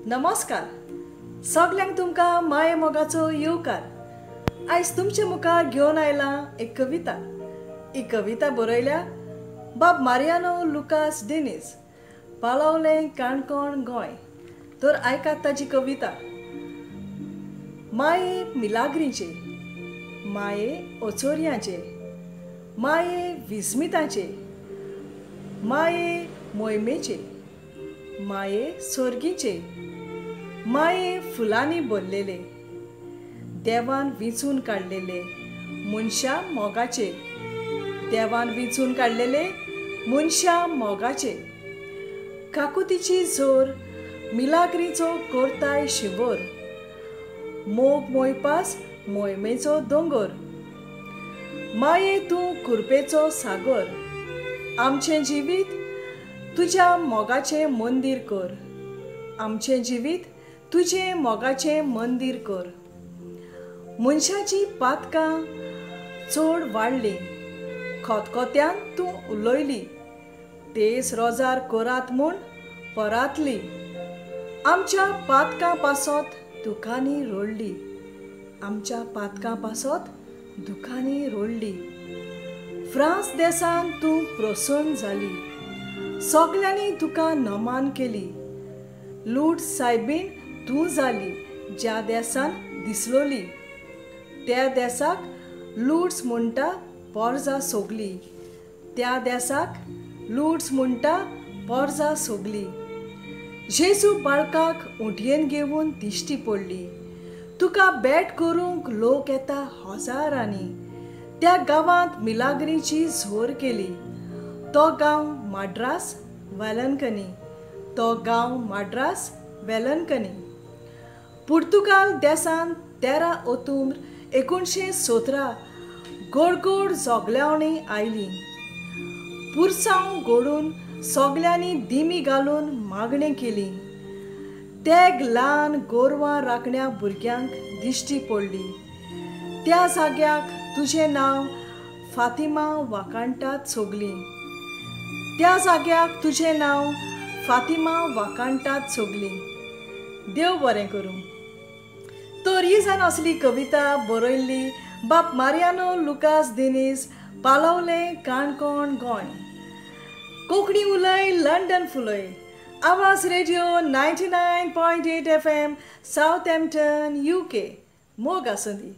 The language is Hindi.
नमस्कार सगल्यांक तुमकां माये मोगाचो येवकार। आयज तुमचे मुखार घेवन आयला एक कविता। ही कविता बरयल्या बाब Mariano Lucas Dennis, पालवलें Canacona Goa. तर आयकात ताची कविता। माये मिलाग्रीचे, माये ओचोरयांचे, माये विस्मिताचे, माये मोहिमेचे, माये सोर्गीचे, माये फुलांनी भरलेले, देवान विंचून काडलेले मनशा मोगाचे, देवान विंचून काडलेले मनशा मोगाचे। काकुतीची जोर मिलाग्रीचो कोरताय शिंगोर, मोग मोयपास मोहिमेचो दोंगर। माये तूं कृपेचो सागर, आमचें जिवीत तुज्या मोगाचें मंदीर कर, आमचें जिवीत तुजे मोगाचें मंदीर कर। मनशाची पातकां चड वाडलीं, खोतखोत्यान तूं उलयली, तेस रोजार कोरात म्हूण परातली। आमच्या पातकां पासत दुखांनी रोडली, आमच्या पातकां पासत दुखांनी रोडली। फ्रांस देसान तूं प्रसन्न जाली, सगल्यांनी तुका नमान केली। लूट सायबीण तूं जाली ज्या देसान दिसलोली, त्या देसाक लूट्स म्हणटा पोरजां सोगली, त्या देसाक लूट्स म्हणटा पोरजां सोगली। जेजू बाळकाक उंटयेन घेवन दिश्टी पडली, तुका भेट करूंक लोक येता हजारांनी। त्या गांवांत मिलाग्रीची झोर केली, तो गांव माड्रास वेलंकनी, तो गांव माड्रास वेलंकनी। पुर्तुगाल देसान 13 ऑक्टोबर 1917 गोड जोगल्यावणी आयली। पुरसांव घडून सगल्यांनी दिमी घालून मागणी केली। तेग ल्हान गोरवां राखण्या भुरग्यांक दिश्टी पडली, त्या जाग्याक तुजें नांव फातिमा वाकाणटात सोगली, त्या जाग्याक तुजें नांव फातिमा वाकाणटात सोगली। देव बरें करूं। तर ही जावन असली कविता बरयल्ली बाब Mariano Lucas Dennis, पालवलें Canacona Goa. Konkani उलय लंडन फुलय। आवाज रेडिओ 99.8 FM साउथहॅम्प्टन UK। मोग आसूं दी।